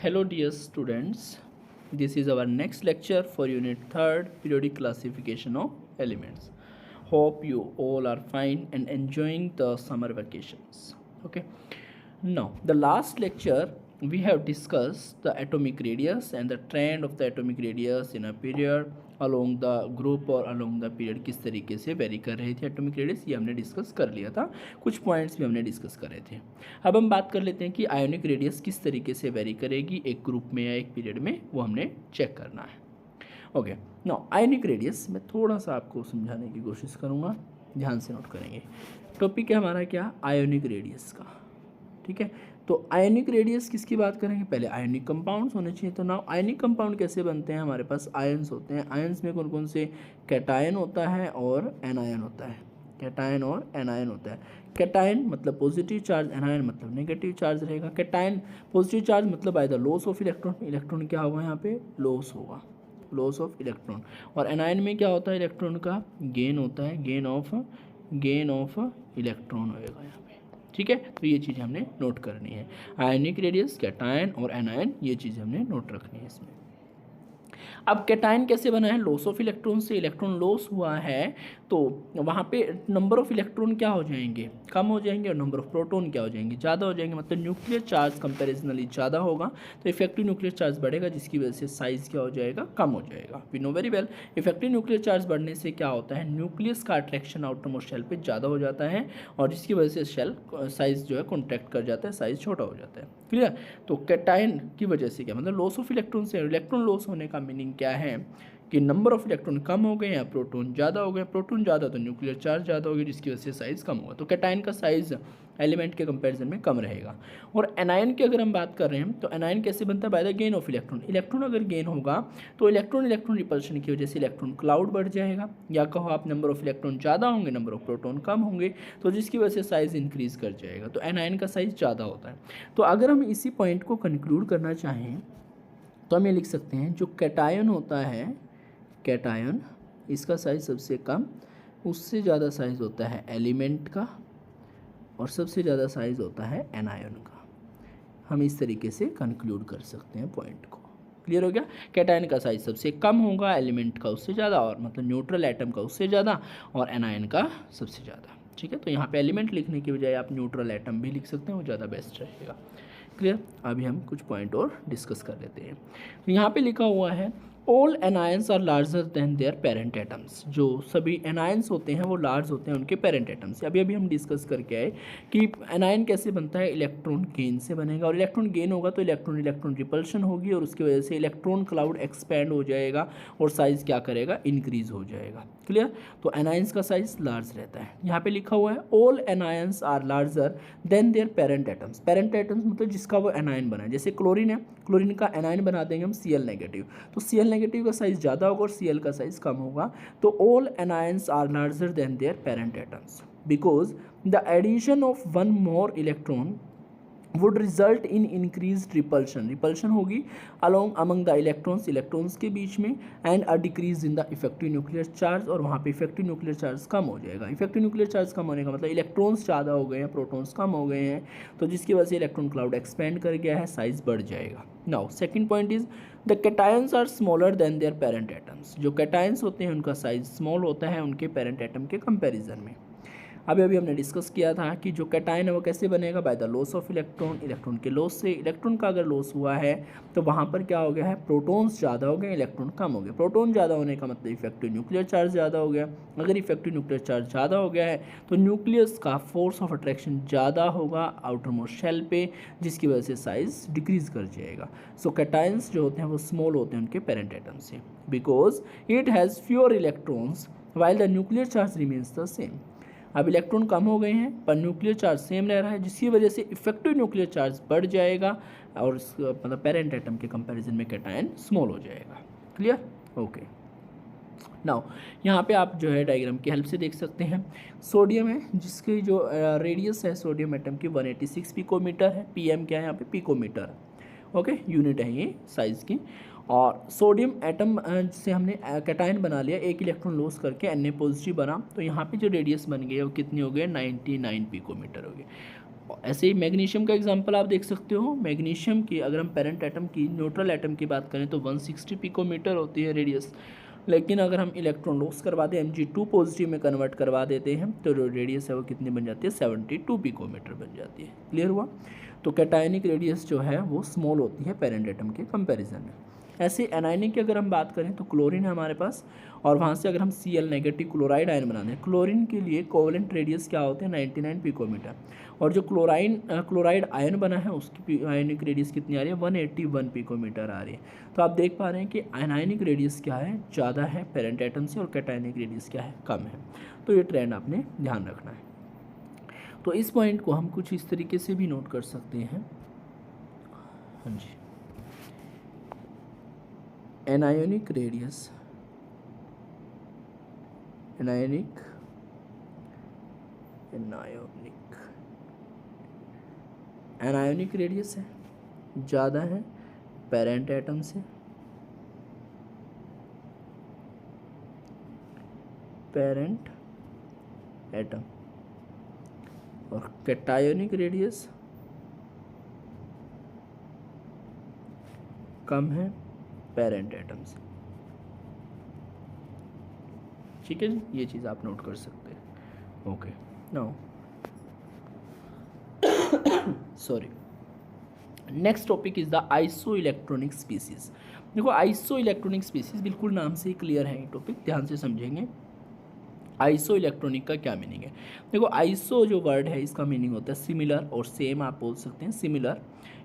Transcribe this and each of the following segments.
Hello dear students, this is our next lecture for unit 3rd periodic classification of elements. Hope you all are fine and enjoying the summer vacations. Okay, now the last lecture we have discussed the atomic radius and the trend of the atomic radius in a period along the group और along the period किस तरीके से very कर रही थी atomic radius, ये हमने discuss कर लिया था। कुछ पॉइंट्स भी हमने डिस्कस कर रहे थे। अब हम बात कर लेते हैं कि आयोनिक रेडियस किस तरीके से वेरी करेगी एक ग्रुप में या एक पीरियड में, वो हमने चेक करना है। ओके, नाउ आयोनिक रेडियस मैं थोड़ा सा आपको समझाने की कोशिश करूँगा, ध्यान से नोट करेंगे। टॉपिक है हमारा क्या, आयोनिक रेडियस का। ठीक है, तो आयनिक रेडियस किसकी बात करेंगे, पहले आयनिक कंपाउंड्स होने चाहिए। तो नाउ आयनिक कंपाउंड कैसे बनते हैं, हमारे पास आयंस होते हैं। आयंस में कौन कौन से, कैटायन होता है और एनायन होता है। कैटायन और एनायन होता है। कैटायन मतलब पॉजिटिव चार्ज, एनायन मतलब नेगेटिव चार्ज रहेगा। कैटायन पॉजिटिव चार्ज मतलब आएगा लॉस ऑफ इलेक्ट्रॉन, इलेक्ट्रॉन क्या होगा यहाँ पे, लॉस होगा, लॉस ऑफ इलेक्ट्रॉन। और एनायन में क्या होता है, इलेक्ट्रॉन का गेन होता है, गेन ऑफ इलेक्ट्रॉन होएगा यहाँ पे। ठीक है, तो ये चीज़ हमने नोट करनी है। आयनिक रेडियस, कैटायन और एनायन, ये चीज़ हमने नोट रखनी है इसमें। अब कैटायन कैसे बना है, लॉस ऑफ इलेक्ट्रॉन से, इलेक्ट्रॉन लॉस हुआ है तो वहाँ पे नंबर ऑफ इलेक्ट्रॉन क्या हो जाएंगे, कम हो जाएंगे, और नंबर ऑफ प्रोटॉन क्या हो जाएंगे, ज़्यादा हो जाएंगे। मतलब न्यूक्लियर चार्ज कंपेरिजनली ज़्यादा होगा तो इफेक्टिव न्यूक्लियर चार्ज बढ़ेगा, जिसकी वजह से साइज़ क्या हो जाएगा, कम हो जाएगा। We know very well, effective nuclear charge बढ़ने से क्या होता है, न्यूक्लियस का अट्रैक्शन आउटर मोस्ट शेल पर ज़्यादा हो जाता है, और जिसकी वजह से शेल साइज़ जो है कॉन्ट्रैक्ट कर जाता है, साइज़ छोटा हो जाता है। क्लियर, तो कैटायन की वजह से क्या मतलब, लॉस ऑफ इलेक्ट्रॉन से, इलेक्ट्रॉन लॉस होने का मीनिंग क्या है कि नंबर ऑफ इलेक्ट्रॉन कम हो गए या प्रोटॉन ज़्यादा हो गए। प्रोटॉन ज़्यादा तो न्यूक्लियर चार्ज ज़्यादा होगी, जिसकी वजह से साइज़ कम होगा। तो कैटायन का साइज़ एलिमेंट के कंपैरिजन में कम रहेगा। और एनायन की अगर हम बात कर रहे हैं तो एनायन कैसे बनता है, by the gain of electron. Electron अगर गेन होगा तो इलेक्ट्रॉन रिपल्शन की वजह से इलेक्ट्रॉन क्लाउड बढ़ जाएगा, या कहो आप नंबर ऑफ इलेक्ट्रॉन ज़्यादा होंगे, नंबर ऑफ प्रोटॉन कम होंगे, तो जिसकी वजह से साइज़ इंक्रीज़ कर जाएगा। तो एनायन का साइज़ ज़्यादा होता है। तो अगर हम इसी पॉइंट को कंक्लूड करना चाहें तो हम ये लिख सकते हैं, जो कैटायन होता है, कैटायन, इसका साइज़ सबसे कम, उससे ज़्यादा साइज़ होता है एलिमेंट का, और सबसे ज़्यादा साइज़ होता है एनायन का। हम इस तरीके से कंक्लूड कर सकते हैं पॉइंट को। क्लियर हो गया, कैटायन का साइज़ सबसे कम होगा, एलिमेंट का उससे ज़्यादा, और मतलब न्यूट्रल एटम का उससे ज़्यादा, और एनायन का सबसे ज़्यादा। ठीक है, तो यहाँ पे एलिमेंट लिखने की बजाय आप न्यूट्रल एटम भी लिख सकते हैं, वो ज़्यादा बेस्ट रहेगा। क्लियर, अभी हम कुछ पॉइंट और डिस्कस कर लेते हैं। तो यहाँ पे लिखा हुआ है, all anions are larger than their parent atoms. जो सभी एनायंस होते हैं वो लार्ज होते हैं उनके पेरेंट एटम से। अभी हम डिस्कस करके आए कि एनायन कैसे बनता है, इलेक्ट्रॉन गेन से बनेगा, और इलेक्ट्रॉन गेन होगा तो इलेक्ट्रॉन रिपल्शन होगी, और उसकी वजह से इलेक्ट्रॉन क्लाउड एक्सपैंड हो जाएगा और साइज़ क्या करेगा, इंक्रीज हो जाएगा। क्लियर, तो एनायंस का साइज लार्ज रहता है। यहाँ पे लिखा हुआ है, all anions are larger than their parent atoms. Parent atoms मतलब जिसका वो एनायन बना है। जैसे क्लोरीन है, क्लोरीन का एनायन बना देंगे हम Cl नेगेटिव, तो Cl नेगेटिव का साइज़ ज़्यादा होगा और Cl का साइज़ कम होगा। तो all anions are larger than their parent atoms because the addition of one more electron would result in increase repulsion. Repulsion होगी अलोंग अमंग द इलेक्ट्रॉन्स के बीच में, and a decrease in the effective nuclear charge, और वहाँ पे effective nuclear charge कम हो जाएगा। Effective nuclear charge कम होने का मतलब इलेक्ट्रॉन्स ज़्यादा हो गए हैं, प्रोटॉन्स कम हो गए हैं, तो जिसकी वजह से इलेक्ट्रॉन क्लाउड एक्सपेंड कर गया है, साइज बढ़ जाएगा। Now second point is the cations are smaller than their parent atoms. जो कैटायंस होते हैं उनका साइज स्मॉल होता है उनके पेरेंट एटम के कंपेरिजन में। अभी हमने डिस्कस किया था कि जो कैटायन है वो कैसे बनेगा, by the loss of electron. Electron के लॉस से, इलेक्ट्रॉन का अगर लॉस हुआ है तो वहाँ पर क्या हो गया है, प्रोटॉन्स ज़्यादा हो गए, इलेक्ट्रॉन कम हो गए। प्रोटॉन ज़्यादा होने का मतलब इफेक्टिव न्यूक्लियर चार्ज ज़्यादा हो गया। अगर इफेक्टिव न्यूक्लियर चार्ज ज़्यादा हो गया है तो न्यूक्लियस का फोर्स ऑफ अट्रैक्शन ज़्यादा होगा आउटर मोस्ट शेल पे, जिसकी वजह से साइज डिक्रीज कर जाएगा। सो कैटायंस जो होते हैं वो स्मॉल होते हैं उनके पेरेंट एटम से, because it has fewer electrons while the nuclear charge remains the same. अब इलेक्ट्रॉन कम हो गए हैं पर न्यूक्लियर चार्ज सेम रह रहा है, जिसकी वजह से इफेक्टिव न्यूक्लियर चार्ज बढ़ जाएगा, और मतलब पेरेंट एटम के कंपैरिजन में कैटायन स्मॉल हो जाएगा। Clear, okay. नाउ यहाँ पे आप जो है डायग्राम की हेल्प से देख सकते हैं, सोडियम है जिसकी जो रेडियस है सोडियम एटम की 186 पिकोमीटर है। पीएम क्या है यहाँ पे, पिकोमीटर, ओके, यूनिट है ये साइज़ की। और सोडियम एटम से हमने कैटायन बना लिया, एक इलेक्ट्रॉन लॉस करके Na पॉजिटिव बना, तो यहाँ पे जो रेडियस बन गई है वो कितनी हो गई, 99 पिकोमीटर हो गई। ऐसे ही मैग्नीशियम का एग्जांपल आप देख सकते हो। मैग्नीशियम की अगर हम पेरेंट एटम की न्यूट्रल एटम की बात करें तो 160 पिकोमीटर होती है रेडियस, लेकिन अगर हम इलेक्ट्रॉन लॉस करवा दें Mg2 पॉजिटिव में कन्वर्ट करवा देते हैं तो जो रेडियस है वो कितनी बन जाती है 72 पिकोमीटर बन जाती है। क्लियर हुआ। तो कैटायनिक रेडियस जो है वो स्मॉल होती है पेरेंट एटम के कंपैरिजन में। ऐसे एनायनिक की अगर हम बात करें तो क्लोरीन है हमारे पास, और वहाँ से अगर हम Cl नेगेटिव क्लोराइड आयन बनाते हैं, क्लोरीन के लिए कोवलेंट रेडियस क्या होते हैं 99 पिकोमीटर, और जो क्लोराइड आयन बना है उसकी आयनिक रेडियस कितनी आ रही है 181 पिकोमीटर आ रही है। तो आप देख पा रहे हैं कि आयनिक रेडियस क्या है ज़्यादा है पेरेंट एटम से, और कैटायनिक रेडियस क्या है कम है। तो ये ट्रेंड आपने ध्यान रखना है। तो इस पॉइंट को हम कुछ इस तरीके से भी नोट कर सकते हैं। हाँ जी, एनायोनिक रेडियस, एनायोनिक रेडियस है ज़्यादा है पेरेंट एटम से, पेरेंट एटम, और कैटायोनिक रेडियस कम है पेरेंट एटम से। ठीक है जी, ये चीज़ आप नोट कर सकते हैं। Okay, now sorry, next topic is the isoelectronic species. देखो आइसो इलेक्ट्रॉनिक स्पीसीज बिल्कुल नाम से ही क्लियर है, ये टॉपिक ध्यान से समझेंगे। आइसो इलेक्ट्रॉनिक का क्या मीनिंग है? देखो आइसो जो वर्ड है इसका मीनिंग होता है सिमिलर, और सेम आप बोल सकते हैं सिमिलर।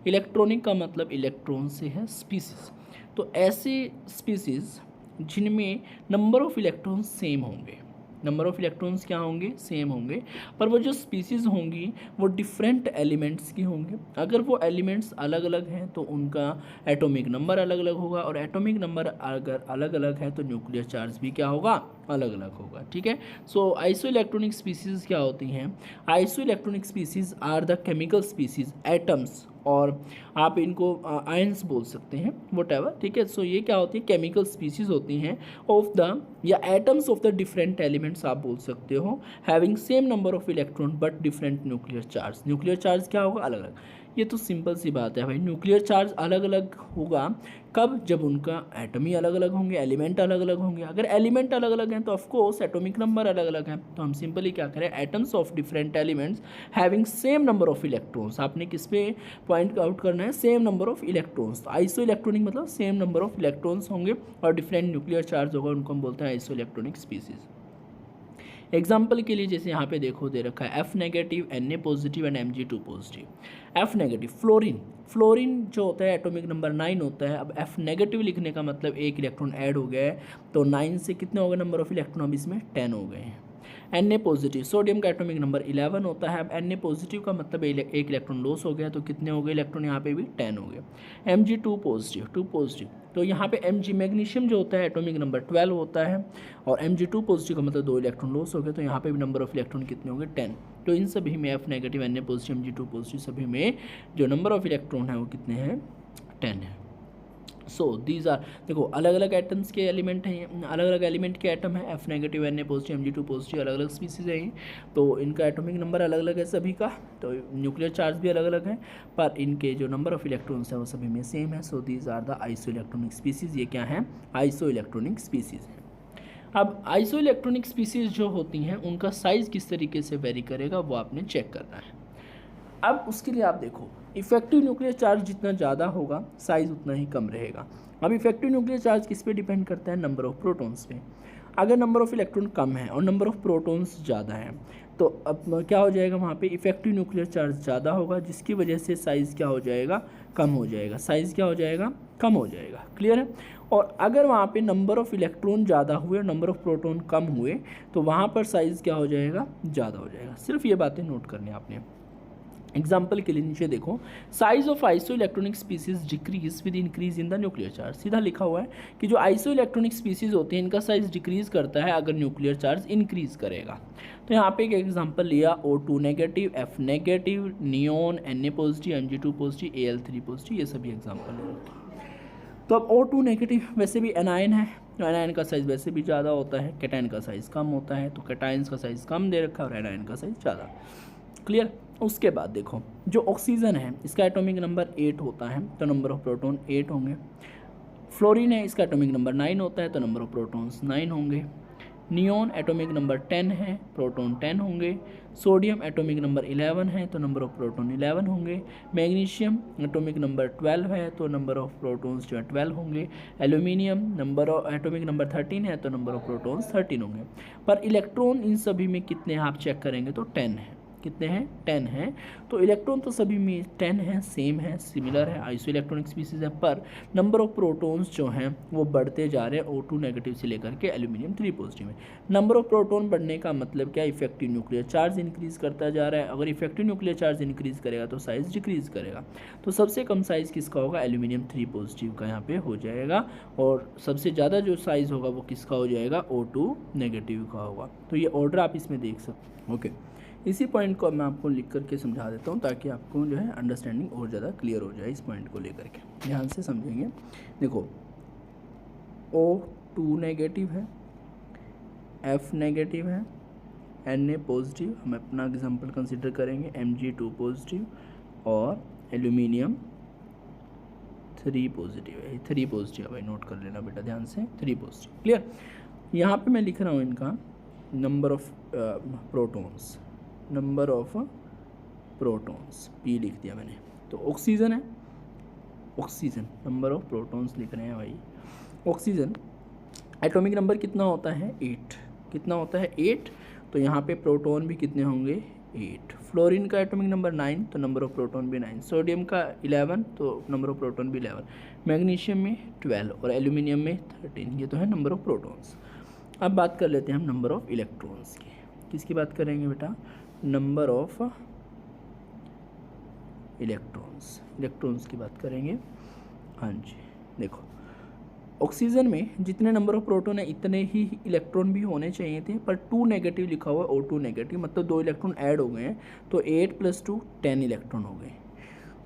इलेक्ट्रॉनिक का मतलब इलेक्ट्रॉन से है, स्पीसीज तो ऐसे स्पीसीज जिनमें नंबर ऑफ इलेक्ट्रॉन्स सेम होंगे, नंबर ऑफ इलेक्ट्रॉन्स क्या होंगे सेम होंगे, पर वो जो स्पीसीज होंगी वो डिफरेंट एलिमेंट्स की होंगे। अगर वो एलिमेंट्स अलग अलग हैं तो उनका एटॉमिक नंबर अलग अलग होगा, और एटॉमिक नंबर अगर अलग अलग है तो न्यूक्लियर चार्ज भी क्या होगा अलग अलग होगा। ठीक है। सो आइसो इलेक्ट्रॉनिक स्पीसीज क्या होती हैं? Isoelectronic species are the chemical species atoms, और आप इनको आयंस बोल सकते हैं व्हाटएवर। ठीक है। सो ये क्या होती है केमिकल स्पीसीज होती हैं ऑफ द या atoms of the different elements आप बोल सकते हो, having same number of electron but different nuclear charge. Nuclear charge क्या होगा अलग अलग। ये तो सिंपल सी बात है भाई, न्यूक्लियर चार्ज अलग अलग होगा कब? जब उनका एटम ही अलग अलग होंगे, एलिमेंट अलग अलग होंगे। अगर एलिमेंट अलग अलग हैं तो ऑफकोर्स एटॉमिक नंबर अलग अलग है। तो हम सिंपली क्या करें, atoms of different elements having same number of electrons. आपने किस पे पॉइंट आउट करना है? Same number of electrons. तो आइसो इलेक्ट्रॉनिक मतलब सेम नंबर ऑफ इलेक्ट्रॉन्स होंगे और डिफरेंट न्यूक्लियर चार्ज होगा, उनको हम बोलते हैं आइसो इलेक्ट्रॉनिक स्पीसीज। एग्जाम्पल के लिए जैसे यहाँ पे देखो दे रखा है F negative, Na positive and Mg2 positive. F negative fluorine, fluorine जो होता है एटॉमिक नंबर 9 होता है। अब F नेगेटिव लिखने का मतलब एक इलेक्ट्रॉन ऐड हो गया है, तो 9 से कितने हो गए नंबर ऑफ इलेक्ट्रॉन? अब इसमें 10 हो गए हैं। Na पॉजिटिव, सोडियम का एटॉमिक नंबर 11 होता है। अब Na पॉजिटिव का मतलब एक इलेक्ट्रॉन लॉस हो गया, तो कितने हो गए इलेक्ट्रॉन? यहाँ पे भी 10 हो गए। Mg2 पॉजिटिव, 2 पॉजिटिव, तो यहाँ पे Mg मैग्नीशियम जो होता है एटॉमिक नंबर 12 होता है, और Mg2 पॉजिटिव का मतलब 2 इलेक्ट्रॉन लॉस हो गए, तो यहाँ पे भी नंबर ऑफ इलेक्ट्रॉन कितने होंगे 10। तो इन सभी में F negative, Na positive, Mg2 positive सभी में जो नंबर ऑफ इलेक्ट्रॉन है वो कितने हैं 10 है। सो दीज आर, देखो अलग अलग एटम्स के एलिमेंट हैं, अलग अलग एलिमेंट के एटम है। F negative, Na positive, Mg2 positive, अलग अलग स्पीसीज हैं, तो इनका एटॉमिक नंबर अलग अलग है सभी का, तो न्यूक्लियर चार्ज भी अलग अलग है, पर इनके जो नंबर ऑफ इलेक्ट्रॉन्स है वो सभी में सेम है। So these are the isoelectronic species. ये क्या है? आइसो इलेक्ट्रॉनिक स्पीसीज है। अब आइसो इलेक्ट्रॉनिक स्पीसीज जो होती हैं उनका साइज़ किस तरीके से वेरी करेगा वो आपने चेक करना है। अब उसके लिए आप देखो, इफेक्टिव न्यूक्लियर चार्ज जितना ज़्यादा होगा साइज़ उतना ही कम रहेगा। अब इफेक्टिव न्यूक्लियर चार्ज किस पे डिपेंड करता है? नंबर ऑफ प्रोटॉन्स पे। अगर नंबर ऑफ इलेक्ट्रॉन कम है और नंबर ऑफ प्रोटॉन्स ज़्यादा है तो अब क्या हो जाएगा? वहाँ पे इफेक्टिव न्यूक्लियर चार्ज ज़्यादा होगा, जिसकी वजह से साइज़ क्या हो जाएगा? कम हो जाएगा। साइज़ क्या हो जाएगा? कम हो जाएगा। क्लियर है। और अगर वहाँ पे नंबर ऑफ इलेक्ट्रॉन ज़्यादा हुए और नंबर ऑफ प्रोटॉन कम हुए तो वहाँ पर साइज़ क्या हो जाएगा? ज़्यादा हो जाएगा। सिर्फ ये बातें नोट करनी आपने। एग्जाम्पल के लिए नीचे देखो, size of iso electronic species decrease with increase in the nuclear charge. सीधा लिखा हुआ है कि जो आइसो इलेक्ट्रॉनिक स्पीसीज होते हैं इनका साइज डिक्रीज करता है अगर न्यूक्लियर चार्ज इंक्रीज करेगा। तो यहाँ पे एक एग्जांपल लिया, O2 negative, F negative, neon, Na positive, Mg2 positive, Al3 positive, ये सभी एग्जाम्पल है। तो अब O2 नेगेटिव वैसे भी एनायन है, तो एनायन का साइज़ वैसे भी ज़्यादा होता है, कैटायन का साइज़ कम होता है, तो कैटायंस का साइज़ कम दे रखा है और एनायन का साइज़ ज़्यादा। क्लियर। उसके बाद देखो जो ऑक्सीजन है इसका एटॉमिक नंबर 8 होता है तो नंबर ऑफ प्रोटॉन 8 होंगे। फ्लोरीन है इसका एटॉमिक नंबर 9 होता है तो नंबर ऑफ प्रोटॉन्स 9 होंगे। नियॉन एटॉमिक नंबर 10 है, प्रोटॉन 10 होंगे। सोडियम एटॉमिक नंबर 11 है तो नंबर ऑफ प्रोटॉन 11 होंगे। मैग्नीशियम एटॉमिक नंबर 12 है तो नंबर ऑफ प्रोटॉन्स जो है 12 होंगे। Aluminium number of atomic number 13 है तो नंबर ऑफ प्रोटॉन्स 13 होंगे। पर इलेक्ट्रॉन इन सभी में कितने हैं आप चेक करेंगे तो 10 है। कितने हैं 10 हैं। तो इलेक्ट्रॉन तो सभी में 10 है, सेम है, सिमिलर है, आइसो इलेक्ट्रॉनिक स्पीसीज है, पर नंबर ऑफ प्रोटॉन्स जो हैं वो बढ़ते जा रहे हैं O2 नेगेटिव से लेकर के एल्यूमिनियम 3 पॉजिटिव में। नंबर ऑफ प्रोटॉन बढ़ने का मतलब क्या, इफेक्टिव न्यूक्लियर चार्ज इंक्रीज करता जा रहा है। अगर इफेक्टिव न्यूक्लियर चार्ज इंक्रीज करेगा तो साइज डिक्रीज करेगा। तो सबसे कम साइज किसका होगा, एल्यूमिनियम 3 पॉजिटिव का यहाँ पे हो जाएगा। और सबसे ज़्यादा जो साइज होगा वो किसका हो जाएगा, O2 नेगेटिव का होगा। तो ये ऑर्डर आप इसमें देख सकते हैं। ओके, इसी पॉइंट को मैं आपको लिख करके समझा देता हूँ ताकि आपको जो है अंडरस्टैंडिंग और ज़्यादा क्लियर हो जाए इस पॉइंट को लेकर के। ध्यान से समझेंगे। देखो O2 नेगेटिव है, F नेगेटिव है, Na पॉजिटिव, हम अपना एग्जांपल कंसिडर करेंगे, Mg2 पॉजिटिव, और एल्यूमिनियम 3 पॉजिटिव है। 3 पॉजिटिव है भाई, नोट कर लेना बेटा ध्यान से, 3 पॉजिटिव। क्लियर। यहाँ पे मैं लिख रहा हूँ इनका number of protons, number of protons P लिख दिया मैंने। तो ऑक्सीजन है, ऑक्सीजन नंबर ऑफ प्रोटॉन्स लिख रहे हैं भाई। ऑक्सीजन एटॉमिक नंबर कितना होता है, 8। कितना होता है, 8। तो यहाँ पे प्रोटॉन भी कितने होंगे, 8। फ्लोरीन का एटॉमिक नंबर 9 तो नंबर ऑफ प्रोटॉन भी 9। सोडियम का 11 तो नंबर ऑफ प्रोटॉन भी 11। मैग्नीशियम में 12 और एल्यूमिनियम में 13। ये तो है नंबर ऑफ प्रोटॉन्स। अब बात कर लेते हैं हम नंबर ऑफ इलेक्ट्रॉन्स की। किसकी बात करेंगे बेटा, नंबर ऑफ इलेक्ट्रॉन्स, इलेक्ट्रॉन्स की बात करेंगे। हाँ जी, देखो ऑक्सीजन में जितने नंबर ऑफ प्रोटॉन है इतने ही इलेक्ट्रॉन भी होने चाहिए थे, पर 2 नेगेटिव लिखा हुआ है, O2 नेगेटिव, मतलब 2 इलेक्ट्रॉन ऐड हो गए हैं, तो 8 + 2 10 इलेक्ट्रॉन हो गए।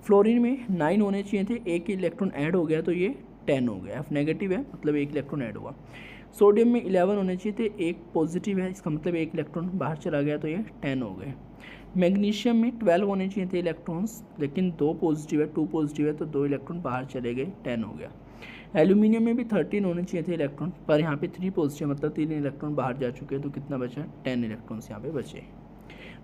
फ्लोरीन में 9 होने चाहिए थे, एक इलेक्ट्रॉन ऐड हो गया तो ये 10 हो गया। F नेगेटिव है मतलब एक इलेक्ट्रॉन ऐड हुआ। सोडियम में 11 होने चाहिए थे, एक पॉजिटिव है, इसका मतलब एक इलेक्ट्रॉन बाहर चला गया तो ये 10 हो गए। मैग्नीशियम में 12 होने चाहिए थे इलेक्ट्रॉन्स, लेकिन 2 पॉजिटिव है, 2 पॉजिटिव है तो 2 इलेक्ट्रॉन बाहर चले गए, 10 हो गया। एल्यूमिनियम में भी 13 होने चाहिए थे इलेक्ट्रॉन, पर यहाँ पे 3 पॉजिटिव मतलब 3 इलेक्ट्रॉन बाहर जा चुके हैं, तो कितना बचा, 10 इलेक्ट्रॉन्स यहाँ पे बचे।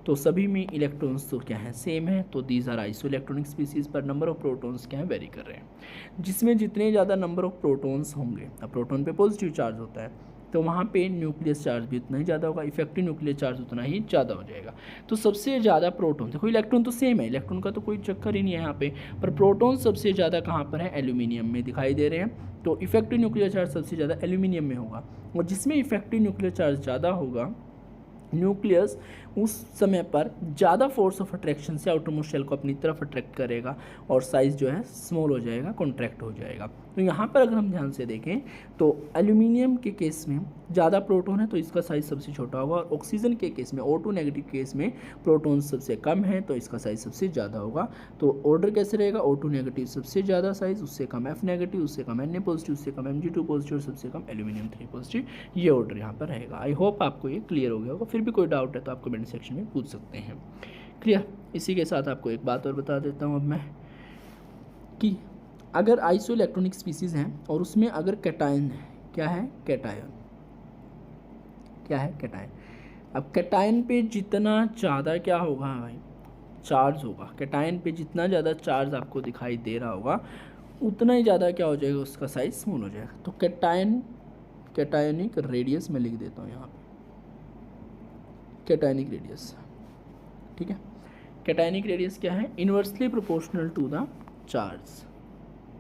तो सभी में इलेक्ट्रॉन्स तो क्या है, सेम है। तो these are isoelectronic species, पर नंबर ऑफ प्रोटॉन्स क्या है, वेरी कर रहे हैं। जिसमें जितने ज़्यादा नंबर ऑफ प्रोटॉन्स होंगे, अब प्रोटॉन पे पॉजिटिव चार्ज होता है तो वहाँ पे न्यूक्लियस चार्ज भी उतना ही ज़्यादा होगा, इफेक्टिव न्यूक्लियर चार्ज उतना ही ज़्यादा हो जाएगा। तो सबसे ज़्यादा प्रोटॉन, देखो इलेक्ट्रॉन तो सेम है, इलेक्ट्रॉन का तो कोई चक्कर ही नहीं है यहाँ पे, पर प्रोटॉन सबसे ज़्यादा कहाँ पर है, एल्यूमिनियम में दिखाई दे रहे हैं। तो इफेक्टिव न्यूक्लियर चार्ज सबसे ज़्यादा एल्यूमिनियम में होगा, और जिसमें इफेक्टिव न्यूक्लियर चार्ज ज़्यादा होगा, न्यूक्लियस उस समय पर ज़्यादा फोर्स ऑफ अट्रैक्शन से आउटरमोस्ट शेल को अपनी तरफ अट्रैक्ट करेगा और साइज़ जो है स्मॉल हो जाएगा, कॉन्ट्रैक्ट हो जाएगा। तो यहाँ पर अगर हम ध्यान से देखें तो एल्यूमिनियम के केस में ज़्यादा प्रोटॉन है तो इसका साइज़ सबसे छोटा होगा, और ऑक्सीजन के केस में, O2 नेगेटिव केस में प्रोटॉन सबसे कम है तो इसका साइज़ सबसे ज़्यादा होगा। तो ऑर्डर कैसे रहेगा, O2 नेगेटिव सबसे ज़्यादा साइज़, उससे कम F नेगेटिव, उससे कम Na पॉजिटिव, उससे कम Mg2 पॉजिटिव, सबसे कम एल्यूमिनियम 3 पॉजिटिव। ये ऑर्डर यहाँ पर रहेगा। आई होप आपको ये क्लियर हो गया होगा। फिर भी कोई डाउट है तो आप कमेंट सेक्शन में पूछ सकते हैं। क्लियर। इसी के साथ आपको एक बात और बता देता हूँ अब मैं, कि अगर आइसो इलेक्ट्रॉनिक स्पीसीज हैं और उसमें अगर कैटायन है, क्या है, कैटायन, क्या है, कैटायन। अब कैटायन पे जितना ज़्यादा क्या होगा भाई, चार्ज होगा, कैटायन पे जितना ज़्यादा चार्ज आपको दिखाई दे रहा होगा उतना ही ज़्यादा क्या हो जाएगा, उसका साइज स्मॉल हो जाएगा। तो कैटायन, कैटायनिक रेडियस में लिख देता हूँ यहाँ पे, कैटायनिक रेडियस, ठीक है। कैटायनिक रेडियस क्या है, inversely proportional to the charge,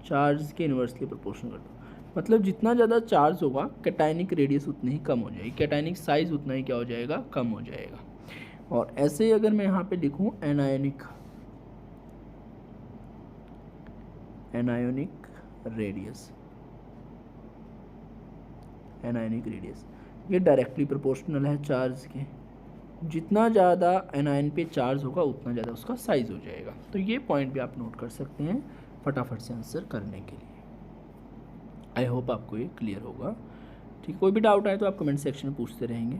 charge के इन्वर्सली प्रोपोर्शनल कर दो, मतलब जितना ज़्यादा चार्ज होगा कैटायनिक रेडियस उतनी ही कम हो जाएगी, कैटायनिक साइज उतना ही क्या हो जाएगा, कम हो जाएगा। और ऐसे ही अगर मैं यहाँ पे लिखूँ anionic, anionic radius, anionic radius ये डायरेक्टली प्रोपोर्शनल है चार्ज के, जितना ज़्यादा एनायन पे चार्ज होगा उतना ज़्यादा उसका साइज हो जाएगा। तो ये पॉइंट भी आप नोट कर सकते हैं फटाफट से आंसर करने के लिए। आई होप आपको ये क्लियर होगा। ठीक, कोई भी डाउट आए तो आप कमेंट सेक्शन में पूछते रहेंगे।